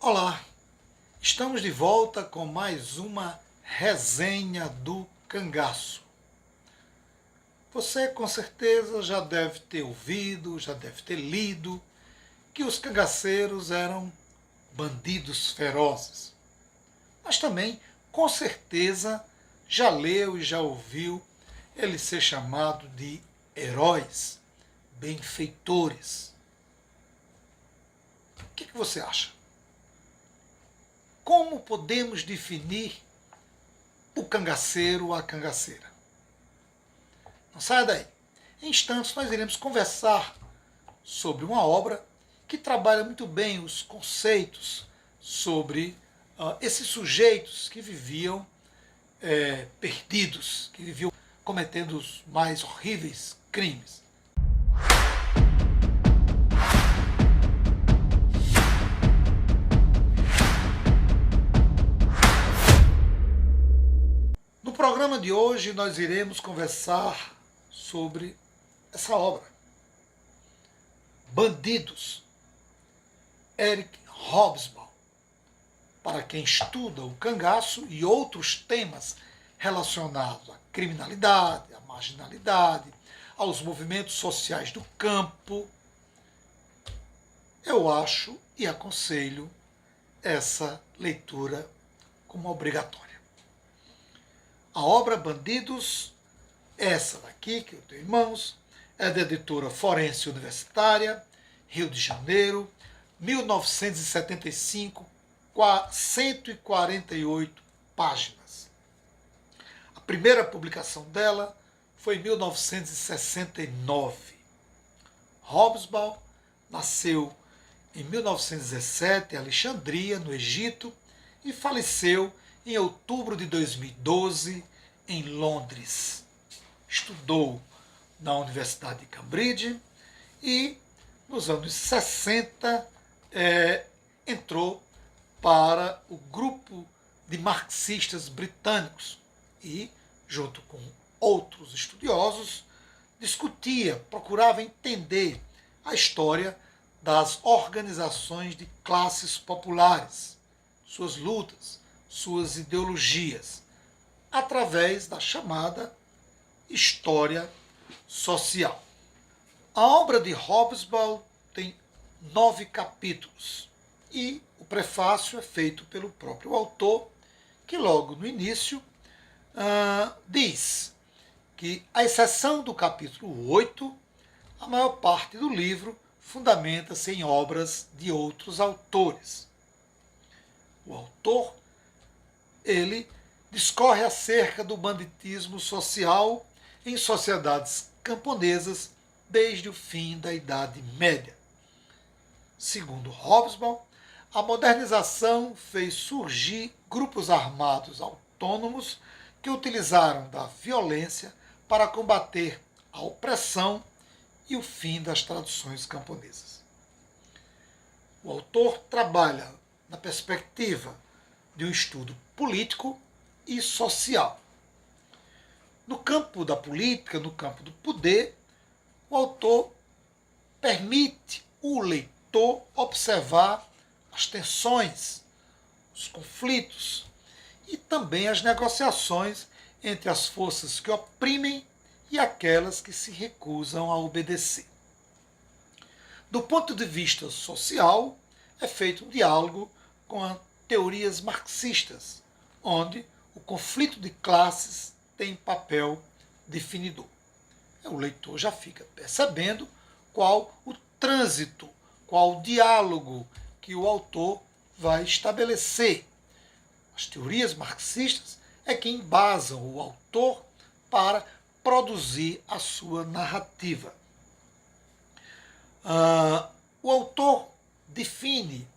Olá, estamos de volta com mais uma resenha do cangaço. Você com certeza já deve ter ouvido, já deve ter lido que os cangaceiros eram bandidos ferozes. Mas também, com certeza, já leu e já ouviu ele ser chamado de heróis, benfeitores. O que você acha? Como podemos definir o cangaceiro ou a cangaceira? Não saia daí. Em instantes nós iremos conversar sobre uma obra que trabalha muito bem os conceitos sobre esses sujeitos que viviam perdidos, que viviam cometendo os mais horríveis crimes. No programa de hoje nós iremos conversar sobre essa obra. Bandidos, Eric Hobsbawm. Para quem estuda o cangaço e outros temas relacionados à criminalidade, à marginalidade, aos movimentos sociais do campo, eu acho e aconselho essa leitura como obrigatória. A obra Bandidos, essa daqui que eu tenho em mãos, é da editora Forense Universitária, Rio de Janeiro, 1975, 148 páginas. A primeira publicação dela foi em 1969. Hobsbawm nasceu em 1917 em Alexandria, no Egito, e faleceu em outubro de 2012 em Londres. Estudou na Universidade de Cambridge e nos anos 60 entrou para o grupo de marxistas britânicos e, junto com outros estudiosos, procurava entender a história das organizações de classes populares, suas lutas, suas ideologias, através da chamada história social. A obra de Hobsbawm tem 9 capítulos e o prefácio é feito pelo próprio autor, que logo no início diz que, à exceção do capítulo 8, a maior parte do livro fundamenta-se em obras de outros autores. O autor, ele discorre acerca do banditismo social em sociedades camponesas desde o fim da Idade Média. Segundo Hobsbawm, a modernização fez surgir grupos armados autônomos que utilizaram da violência para combater a opressão e o fim das tradições camponesas. O autor trabalha na perspectiva de um estudo político e social. No campo da política, no campo do poder, o autor permite o leitor observar as tensões, os conflitos e também as negociações entre as forças que oprimem e aquelas que se recusam a obedecer. Do ponto de vista social, é feito um diálogo com as teorias marxistas, onde o conflito de classes tem papel definidor. O leitor já fica percebendo qual o trânsito, qual o diálogo que o autor vai estabelecer. As teorias marxistas é que embasam o autor para produzir a sua narrativa. O autor define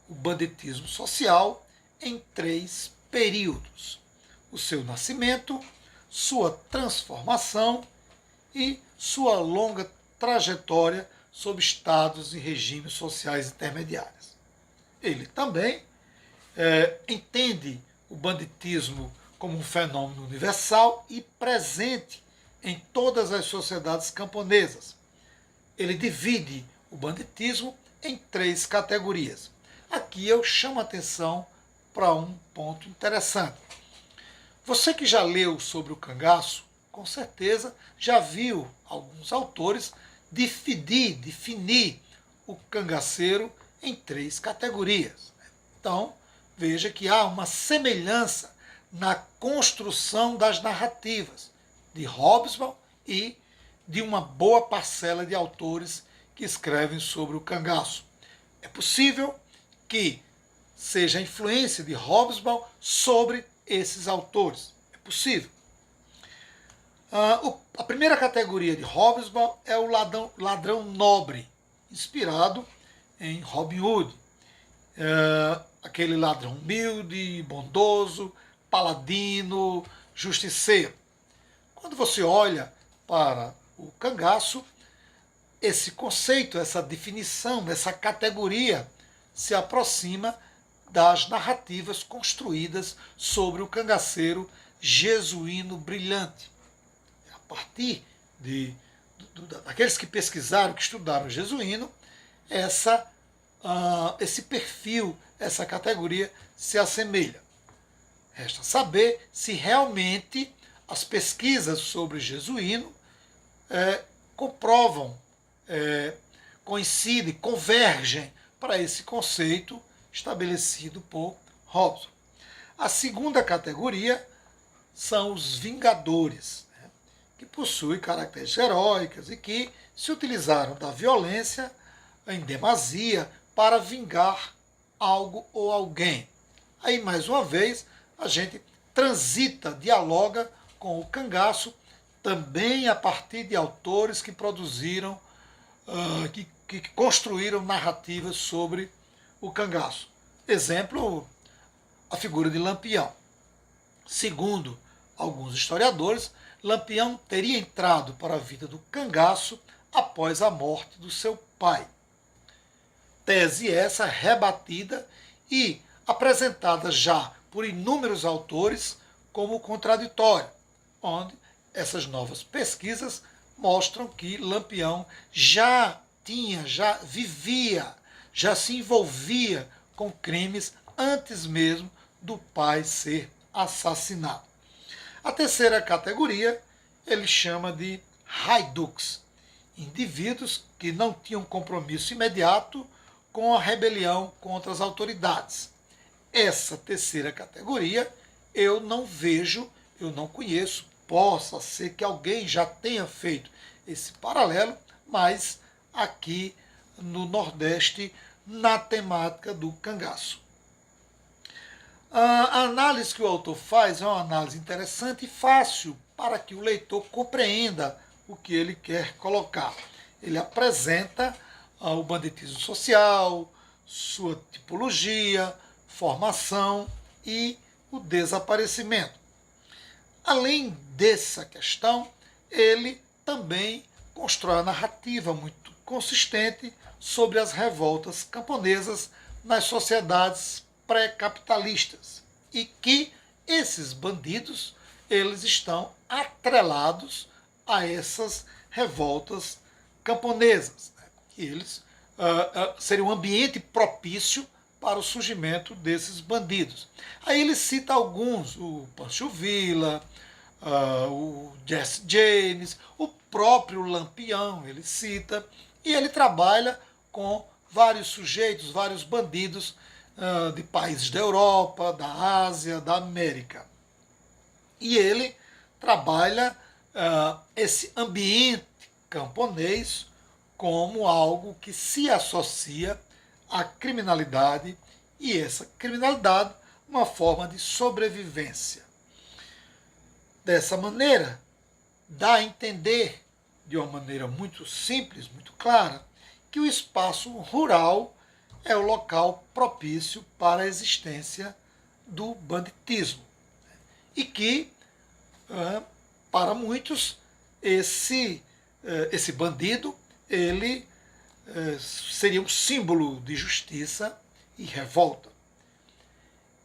o banditismo social em 3 períodos: o seu nascimento, sua transformação e sua longa trajetória sob estados e regimes sociais intermediários. Ele também entende o banditismo como um fenômeno universal e presente em todas as sociedades camponesas. Ele divide o banditismo em 3 categorias: aqui eu chamo a atenção para um ponto interessante. Você que já leu sobre o cangaço, com certeza já viu alguns autores definir o cangaceiro em 3 categorias. Então, veja que há uma semelhança na construção das narrativas de Hobsbawm e de uma boa parcela de autores que escrevem sobre o cangaço. É possível que seja a influência de Hobsbawm sobre esses autores. É possível. A primeira categoria de Hobsbawm é o ladrão nobre, inspirado em Robin Hood. Aquele ladrão humilde, bondoso, paladino, justiceiro. Quando você olha para o cangaço, esse conceito, essa definição, essa categoria se aproxima das narrativas construídas sobre o cangaceiro jesuíno brilhante. A partir daqueles que pesquisaram, que estudaram o jesuíno, esse perfil, essa categoria se assemelha. Resta saber se realmente as pesquisas sobre o jesuíno comprovam, coincidem, convergem para esse conceito estabelecido por Hobsbawm. A segunda categoria são os vingadores, que possuem características heróicas e que se utilizaram da violência em demasia para vingar algo ou alguém. Aí, mais uma vez, a gente transita, dialoga com o cangaço, também a partir de autores que produziram, que construíram narrativas sobre o cangaço. Exemplo, a figura de Lampião. Segundo alguns historiadores, Lampião teria entrado para a vida do cangaço após a morte do seu pai. Tese essa rebatida e apresentada já por inúmeros autores como contraditória, onde essas novas pesquisas mostram que Lampião já vivia, já se envolvia com crimes antes mesmo do pai ser assassinado. A terceira categoria ele chama de haiduks, indivíduos que não tinham compromisso imediato com a rebelião contra as autoridades. Essa terceira categoria eu não vejo, eu não conheço, possa ser que alguém já tenha feito esse paralelo, mas aqui no Nordeste, na temática do cangaço. A análise que o autor faz é uma análise interessante e fácil para que o leitor compreenda o que ele quer colocar. Ele apresenta o banditismo social, sua tipologia, formação e o desaparecimento. Além dessa questão, ele também constrói uma narrativa muito consistente sobre as revoltas camponesas nas sociedades pré-capitalistas e que esses bandidos eles estão atrelados a essas revoltas camponesas, que eles seriam um ambiente propício para o surgimento desses bandidos. Aí ele cita alguns, o Pancho Villa, o Jesse James, o próprio Lampião, ele cita, e ele trabalha com vários sujeitos, vários bandidos de países da Europa, da Ásia, da América. E ele trabalha esse ambiente camponês como algo que se associa à criminalidade, e essa criminalidade uma forma de sobrevivência. Dessa maneira, dá a entender, de uma maneira muito simples, muito clara, que o espaço rural é o local propício para a existência do banditismo. E que, para muitos, esse bandido ele seria um símbolo de justiça e revolta.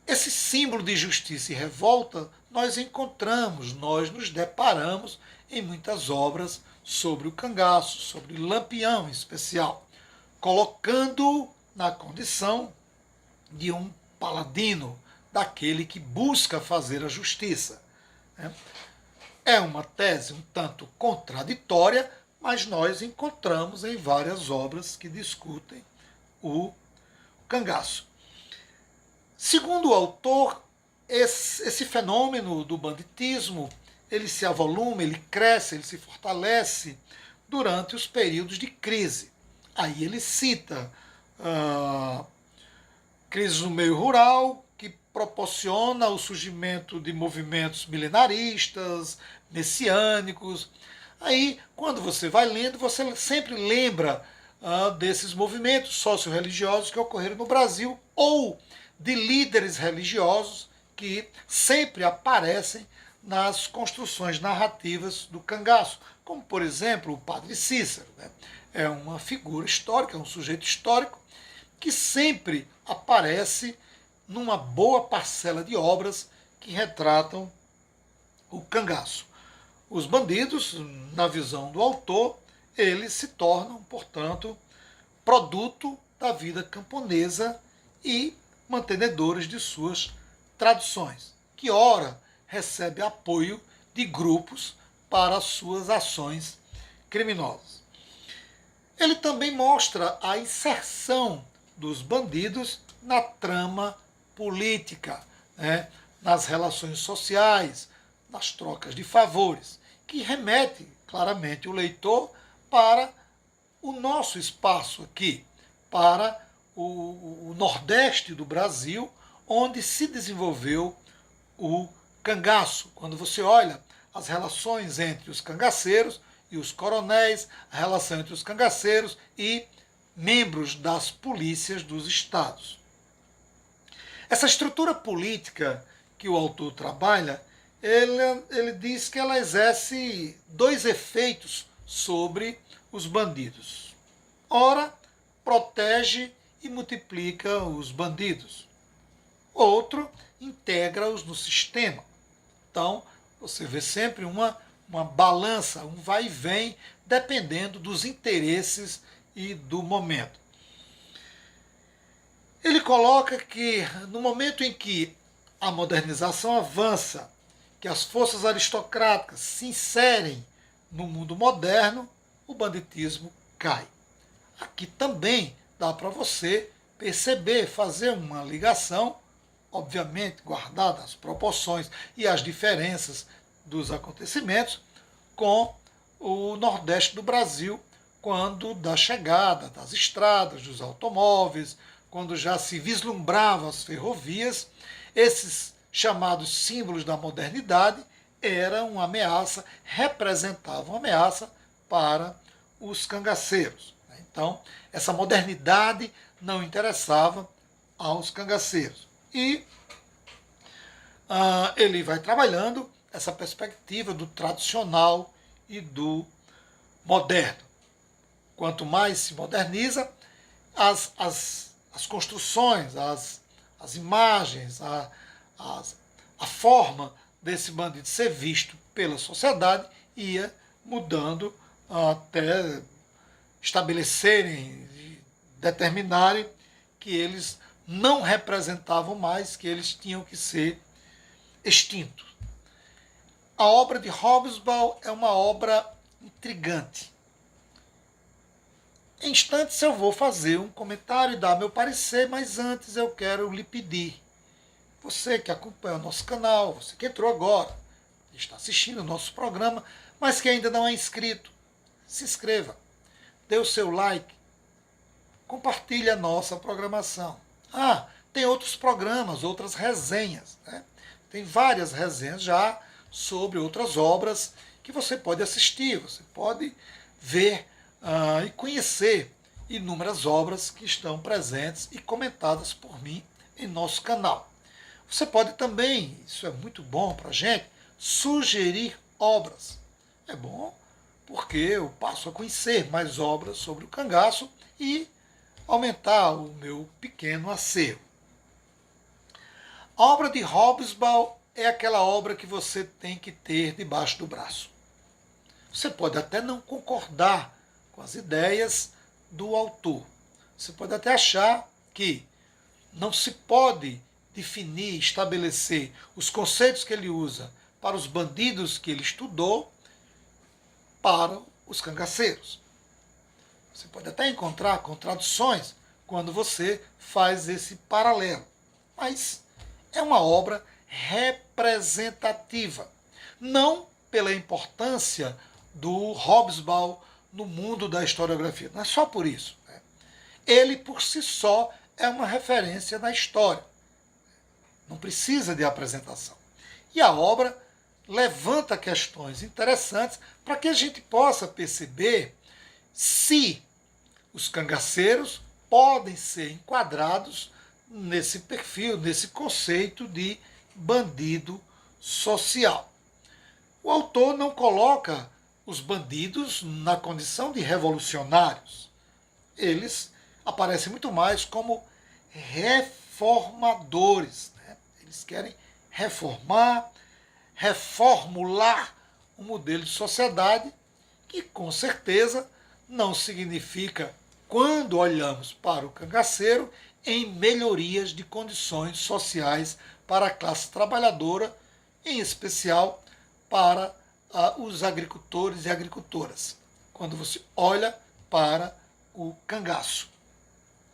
Esse símbolo de justiça e revolta nós encontramos, nós nos deparamos em muitas obras sobre o cangaço, sobre Lampião em especial, colocando na condição de um paladino, daquele que busca fazer a justiça. Né? É uma tese um tanto contraditória, mas nós encontramos em várias obras que discutem o cangaço. Segundo o autor, esse fenômeno do banditismo, ele se avoluma, ele cresce, ele se fortalece durante os períodos de crise. Aí ele cita crise no meio rural, que proporciona o surgimento de movimentos milenaristas, messiânicos. Aí, quando você vai lendo, você sempre lembra desses movimentos socio-religiosos que ocorreram no Brasil ou de líderes religiosos que sempre aparecem nas construções narrativas do cangaço, como, por exemplo, o Padre Cícero. Né? É uma figura histórica, é um sujeito histórico que sempre aparece numa boa parcela de obras que retratam o cangaço. Os bandidos, na visão do autor, eles se tornam, portanto, produto da vida camponesa e mantenedores de suas tradições, que ora recebe apoio de grupos para suas ações criminosas. Ele também mostra a inserção dos bandidos na trama política, né, nas relações sociais, nas trocas de favores, que remete claramente o leitor para o nosso espaço aqui, para o Nordeste do Brasil, onde se desenvolveu o cangaço. Quando você olha as relações entre os cangaceiros e os coronéis, a relação entre os cangaceiros e membros das polícias dos estados. Essa estrutura política que o autor trabalha, ele diz que ela exerce dois efeitos sobre os bandidos. Ora, protege e multiplica os bandidos. Outro, integra-os no sistema. Então, você vê sempre uma balança, um vai e vem, dependendo dos interesses e do momento. Ele coloca que no momento em que a modernização avança, que as forças aristocráticas se inserem no mundo moderno, o banditismo cai. Aqui também dá para você perceber, fazer uma ligação, obviamente guardadas as proporções e as diferenças dos acontecimentos, com o Nordeste do Brasil, quando da chegada das estradas, dos automóveis, quando já se vislumbravam as ferrovias, esses chamados símbolos da modernidade eram uma ameaça, representavam uma ameaça para os cangaceiros. Então, essa modernidade não interessava aos cangaceiros. E ele vai trabalhando essa perspectiva do tradicional e do moderno. Quanto mais se moderniza, as construções, as imagens, a forma desse bandido ser visto pela sociedade ia mudando até estabelecerem, determinarem que eles não representavam mais, que eles tinham que ser extintos. A obra de Hobsbawm é uma obra intrigante. Em instantes eu vou fazer um comentário e dar meu parecer, mas antes eu quero lhe pedir, você que acompanha o nosso canal, você que entrou agora, está assistindo o nosso programa, mas que ainda não é inscrito, se inscreva, dê o seu like, compartilhe a nossa programação. Tem outros programas, outras resenhas, né? Tem várias resenhas já sobre outras obras que você pode assistir, você pode ver e conhecer inúmeras obras que estão presentes e comentadas por mim em nosso canal. Você pode também, isso é muito bom para a gente, sugerir obras. É bom porque eu passo a conhecer mais obras sobre o cangaço e aumentar o meu pequeno acervo. A obra de Hobsbawm é aquela obra que você tem que ter debaixo do braço. Você pode até não concordar com as ideias do autor. Você pode até achar que não se pode definir, estabelecer os conceitos que ele usa para os bandidos que ele estudou para os cangaceiros. Você pode até encontrar contradições quando você faz esse paralelo, mas é uma obra representativa, não pela importância do Hobsbawm no mundo da historiografia, não é só por isso. Né? Ele, por si só, é uma referência na história, não precisa de apresentação. E a obra levanta questões interessantes para que a gente possa perceber se os cangaceiros podem ser enquadrados nesse perfil, nesse conceito de bandido social. O autor não coloca os bandidos na condição de revolucionários. Eles aparecem muito mais como reformadores. Né? Eles querem reformar, reformular um modelo de sociedade que, com certeza, não significa, quando olhamos para o cangaceiro, em melhorias de condições sociais para a classe trabalhadora, em especial para os agricultores e agricultoras, quando você olha para o cangaço.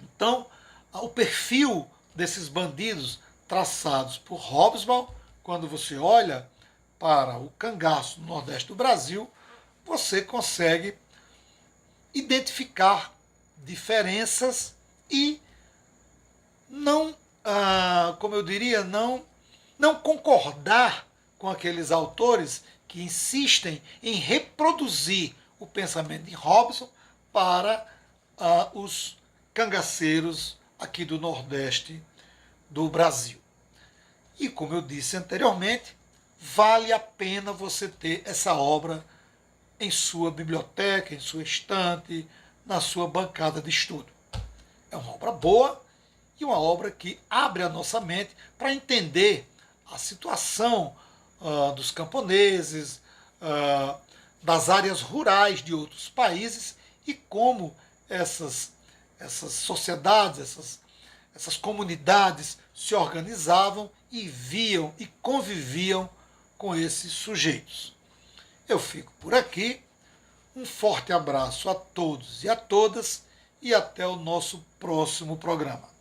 Então, o perfil desses bandidos traçados por Hobsbawm, quando você olha para o cangaço no Nordeste do Brasil, você consegue identificar diferenças e não, como eu diria, não concordar com aqueles autores que insistem em reproduzir o pensamento de Hobsbawm para os cangaceiros aqui do Nordeste do Brasil. E como eu disse anteriormente, vale a pena você ter essa obra em sua biblioteca, em sua estante, na sua bancada de estudo. É uma obra boa e uma obra que abre a nossa mente para entender a situação dos camponeses, das áreas rurais de outros países e como essas sociedades, essas comunidades se organizavam e viam e conviviam com esses sujeitos. Eu fico por aqui. Um forte abraço a todos e a todas e até o nosso próximo programa.